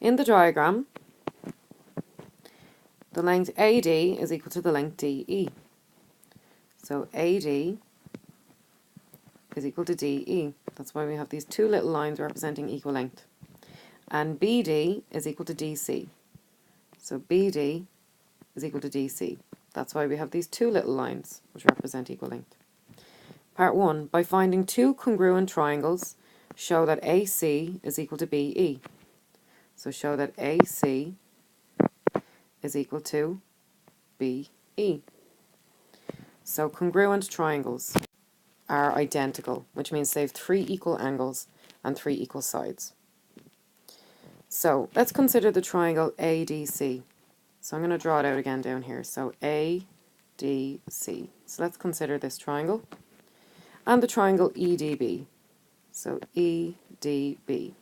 In the diagram, the length AD is equal to the length DE. So AD is equal to DE. That's why we have these two little lines representing equal length. And BD is equal to DC. So BD is equal to DC. That's why we have these two little lines which represent equal length. Part 1. By finding two congruent triangles, show that AC is equal to BE. So show that AC is equal to BE. So congruent triangles are identical, which means they have three equal angles and three equal sides. So let's consider the triangle ADC. So I'm going to draw it out again down here. So ADC. So let's consider this triangle. And the triangle EDB. So EDB.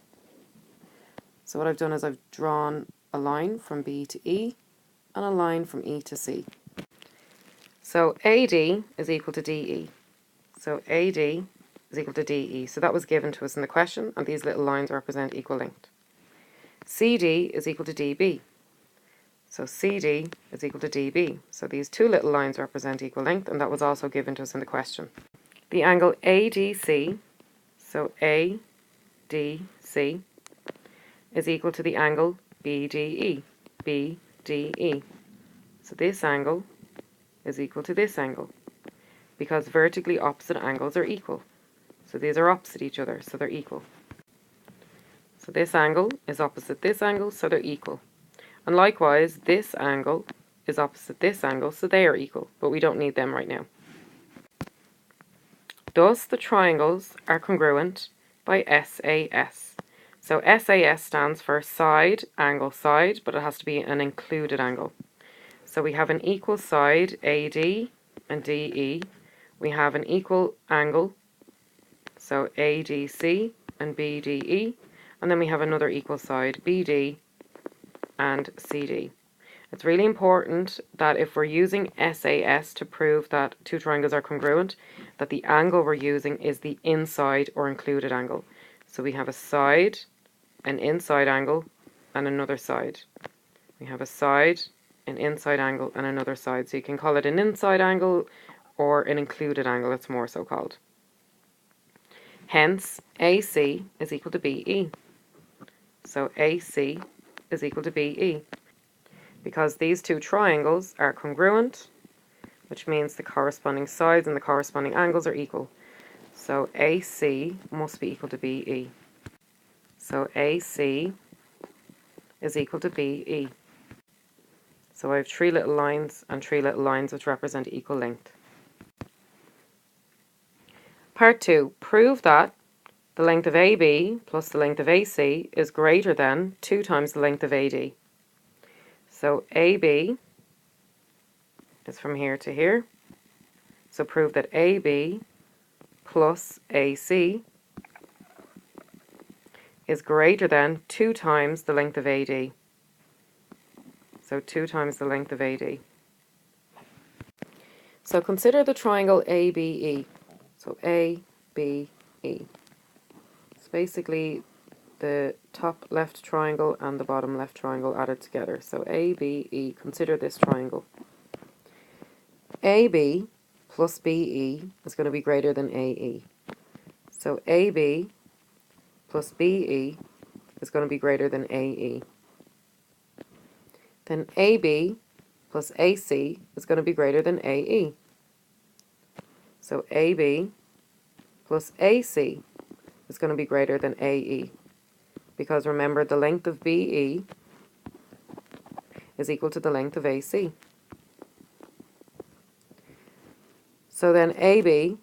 So what I've done is I've drawn a line from B to E and a line from E to C. So AD is equal to DE. So AD is equal to DE. So that was given to us in the question, and these little lines represent equal length. CD is equal to DB. So CD is equal to DB. So these two little lines represent equal length, and that was also given to us in the question. The angle ADC, so ADC, is equal to the angle BDE. BDE. So this angle is equal to this angle, because vertically opposite angles are equal. So these are opposite each other, so they're equal. So this angle is opposite this angle, so they're equal. And likewise, this angle is opposite this angle, so they are equal, but we don't need them right now. Thus, the triangles are congruent by SAS. So SAS stands for side, angle, side, but it has to be an included angle. So we have an equal side, AD and DE. We have an equal angle, so ADC and BDE. And then we have another equal side, BD and CD. It's really important that if we're using SAS to prove that two triangles are congruent, that the angle we're using is the inside or included angle. So we have a side, an inside angle, and another side. We have a side, an inside angle, and another side. So you can call it an inside angle or an included angle, it's more so called. Hence, AC is equal to BE. So AC is equal to BE. Because these two triangles are congruent, which means the corresponding sides and the corresponding angles are equal. So AC must be equal to BE. So AC is equal to BE. So I have three little lines and three little lines which represent equal length. Part 2. Prove that the length of AB plus the length of AC is greater than 2 times the length of AD. So AB is from here to here. So prove that AB plus AC is greater than 2 times the length of AD. So 2 times the length of AD. So consider the triangle ABE. So ABE. It's basically the top left triangle and the bottom left triangle added together. So ABE, consider this triangle. AB plus BE is going to be greater than AE. So AB plus BE is going to be greater than AE. Then AB plus AC is going to be greater than AE. So AB plus AC is going to be greater than AE. Because remember, the length of BE is equal to the length of AC. So then AB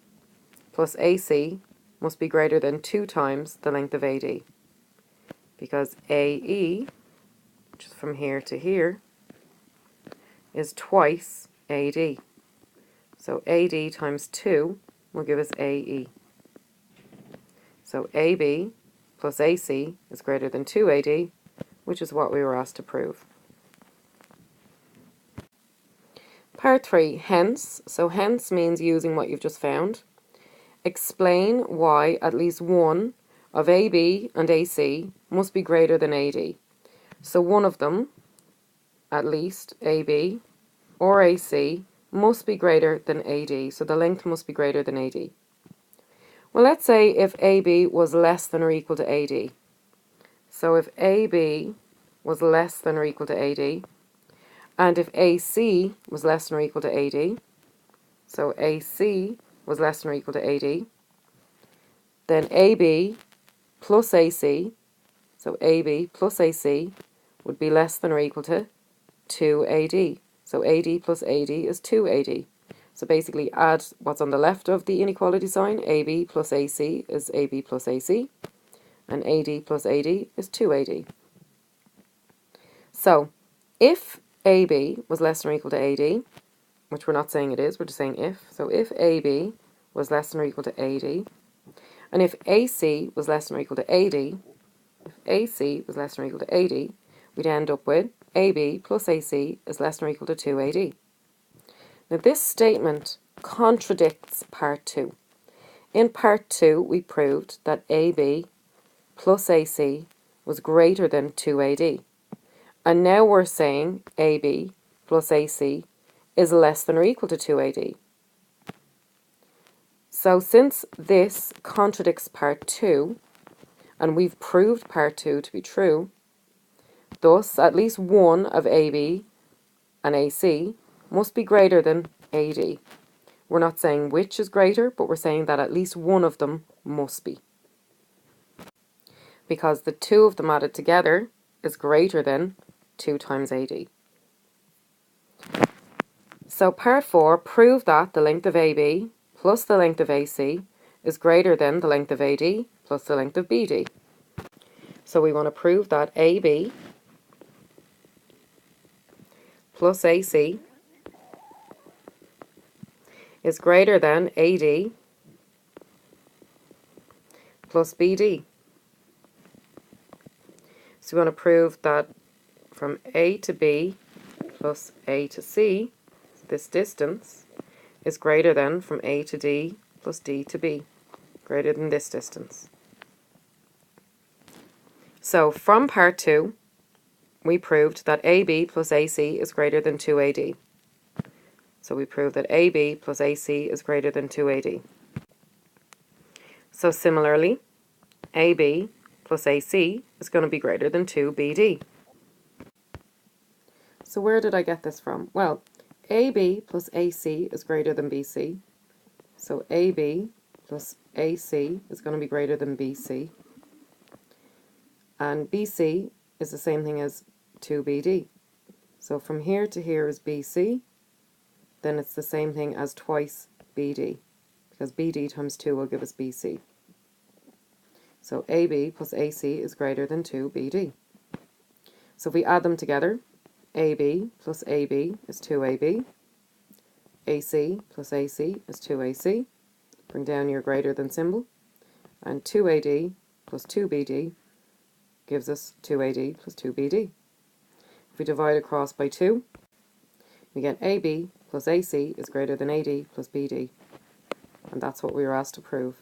plus AC must be greater than 2 times the length of AD. Because AE, which is from here to here, is twice AD. So AD times 2 will give us AE. So AB plus AC is greater than 2AD, which is what we were asked to prove. Part 3, hence. So hence means using what you've just found. Explain why at least one of AB and AC must be greater than AD. So one of them, at least, AB or AC, must be greater than AD. So the length must be greater than AD. Well, let's say if AB was less than or equal to AD. So if AB was less than or equal to AD, and if AC was less than or equal to AD, so AC was less than or equal to AD, then AB plus AC, so AB plus AC, would be less than or equal to 2AD. So AD plus AD is 2AD. So basically add what's on the left of the inequality sign. AB plus AC is AB plus AC. And AD plus AD is 2AD. So if AB was less than or equal to AD, which we're not saying it is, we're just saying if. So if AB was less than or equal to AD, and if AC was less than or equal to AD, if AC was less than or equal to AD, we'd end up with AB plus AC is less than or equal to 2AD. Now this statement contradicts part 2. In part 2 we proved that AB plus AC was greater than 2AD. And now we're saying AB plus AC is less than or equal to 2AD. So since this contradicts part 2, and we've proved part 2 to be true, thus at least one of AB and AC must be greater than AD. We're not saying which is greater, but we're saying that at least one of them must be. Because the two of them added together is greater than 2 times AD. So part 4, prove that the length of AB plus the length of AC is greater than the length of AD plus the length of BD. So we want to prove that AB plus AC is greater than AD plus BD. So we want to prove that from A to B plus A to C, this distance is greater than from A to D plus D to B, greater than this distance. So from part 2, we proved that AB plus AC is greater than 2AD. So we proved that AB plus AC is greater than 2AD. So similarly, AB plus AC is going to be greater than 2BD. So where did I get this from? Well, AB plus AC is greater than BC. So AB plus AC is going to be greater than BC. And BC is the same thing as 2BD. So from here to here is BC, then it's the same thing as twice BD, because BD times 2 will give us BC. So AB plus AC is greater than 2BD. So if we add them together, AB plus AB is 2AB, AC plus AC is 2AC, bring down your greater than symbol, and 2AD plus 2BD gives us 2AD plus 2BD. If we divide across by 2, we get AB plus AC is greater than AD plus BD. And that's what we were asked to prove.